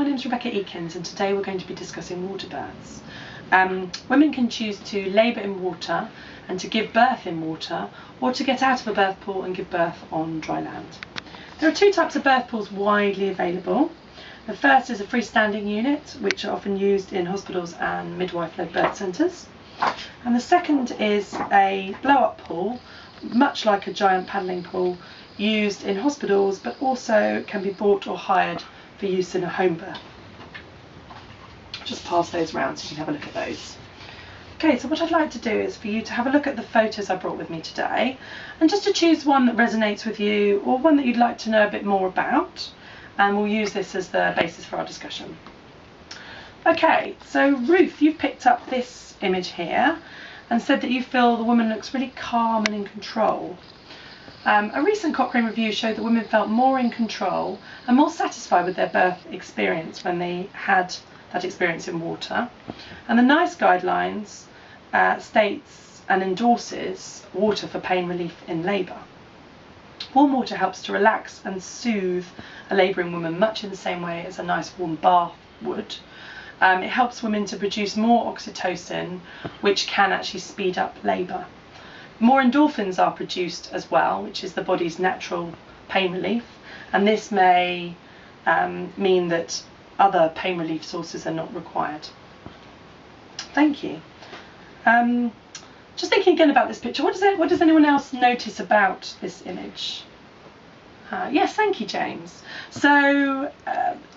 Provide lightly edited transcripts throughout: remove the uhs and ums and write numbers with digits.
my name's Rebecca Eakins and today we're going to be discussing water births. Women can choose to labour in water and to give birth in water, or to get out of a birth pool and give birth on dry land. There are two types of birth pools widely available. The first is a freestanding unit, which are often used in hospitals and midwife-led birth centres. And the second is a blow-up pool, much like a giant paddling pool, used in hospitals but also can be bought or hired for use in a home birth. Just pass those around so you can have a look at those. Okay, so what I'd like to do is for you to have a look at the photos I brought with me today and just to choose one that resonates with you or one that you'd like to know a bit more about, and we'll use this as the basis for our discussion. Okay, so Ruth, you've picked up this image here and said that you feel the woman looks really calm and in control. A recent Cochrane review showed that women felt more in control and more satisfied with their birth experience when they had that experience in water. And the NICE guidelines states and endorses water for pain relief in labour. Warm water helps to relax and soothe a labouring woman much in the same way as a nice warm bath would. It helps women to produce more oxytocin, which can actually speed up labour. More endorphins are produced as well, which is the body's natural pain relief, and this may mean that other pain relief sources are not required. Thank you. Just thinking again about this picture, what does anyone else notice about this image? Yes, thank you, James. So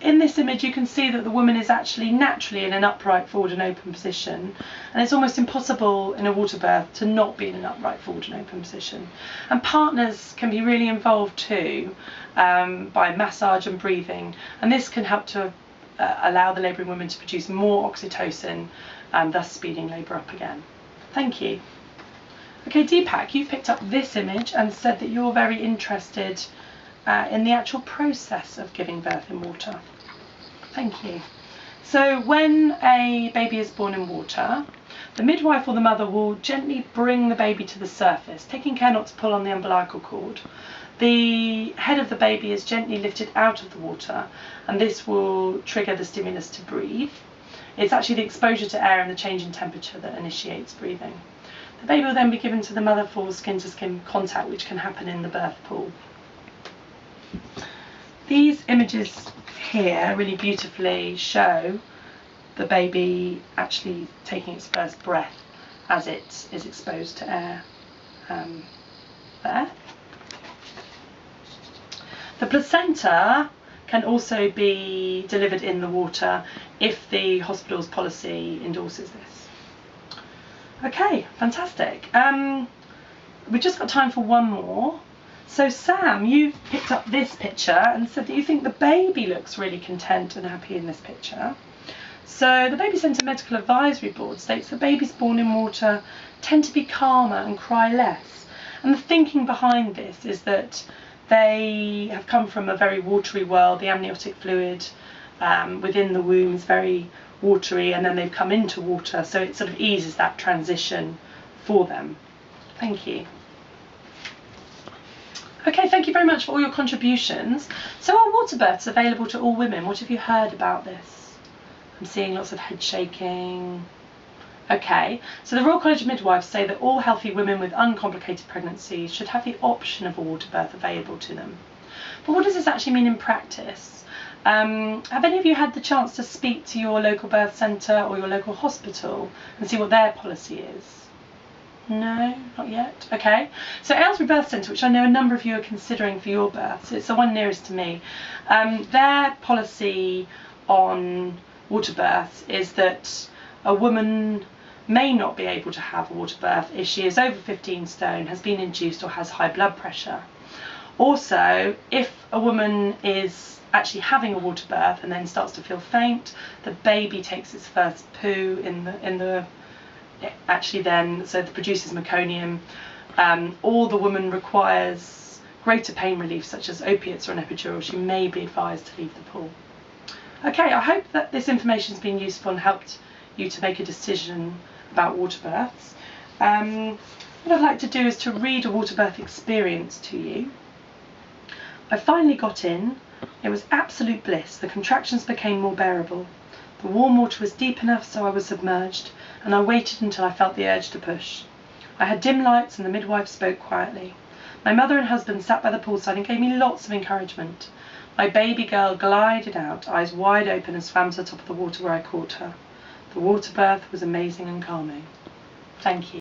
in this image you can see that the woman is actually naturally in an upright, forward and open position, and it's almost impossible in a water birth to not be in an upright, forward and open position. And partners can be really involved too by massage and breathing, and this can help to allow the labouring woman to produce more oxytocin, thus speeding labour up again. Thank you. Okay, Deepak, you've picked up this image and said that you're very interested in the actual process of giving birth in water. Thank you. So when a baby is born in water, the midwife or the mother will gently bring the baby to the surface, taking care not to pull on the umbilical cord. The head of the baby is gently lifted out of the water, and this will trigger the stimulus to breathe. It's actually the exposure to air and the change in temperature that initiates breathing. The baby will then be given to the mother for skin-to-skin contact, which can happen in the birth pool. These images here really beautifully show the baby actually taking its first breath as it is exposed to air there. The placenta can also be delivered in the water if the hospital's policy endorses this. Okay, fantastic. We've just got time for one more. So Sam, you've picked up this picture and said that you think the baby looks really content and happy in this picture. So the Baby Centre Medical Advisory Board states that babies born in water tend to be calmer and cry less. And the thinking behind this is that they have come from a very watery world. The amniotic fluid within the womb is very watery, and then they've come into water, so it sort of eases that transition for them. Thank you. Okay, thank you very much for all your contributions. So are water births available to all women? What have you heard about this? I'm seeing lots of head shaking. Okay, so the Royal College of Midwives say that all healthy women with uncomplicated pregnancies should have the option of a water birth available to them. But what does this actually mean in practice? Have any of you had the chance to speak to your local birth centre or your local hospital and see what their policy is? No, not yet. Okay, so Aylesbury Birth Centre, which I know a number of you are considering for your births, it's the one nearest to me, their policy on water births is that a woman may not be able to have a water birth if she is over 15 stone, has been induced or has high blood pressure. Also, if a woman is actually having a water birth and then starts to feel faint, the baby takes its first poo so it produces meconium, or the woman requires greater pain relief such as opiates or an epidural, she may be advised to leave the pool. Okay, I hope that this information has been useful and helped you to make a decision about water births. What I'd like to do is to read a water birth experience to you. I finally got in, It was absolute bliss. The contractions became more bearable. The warm water was deep enough so I was submerged, and I waited until I felt the urge to push. I had dim lights and the midwife spoke quietly. My mother and husband sat by the poolside and gave me lots of encouragement. My baby girl glided out, eyes wide open, and swam to the top of the water where I caught her. The water birth was amazing and calming. Thank you.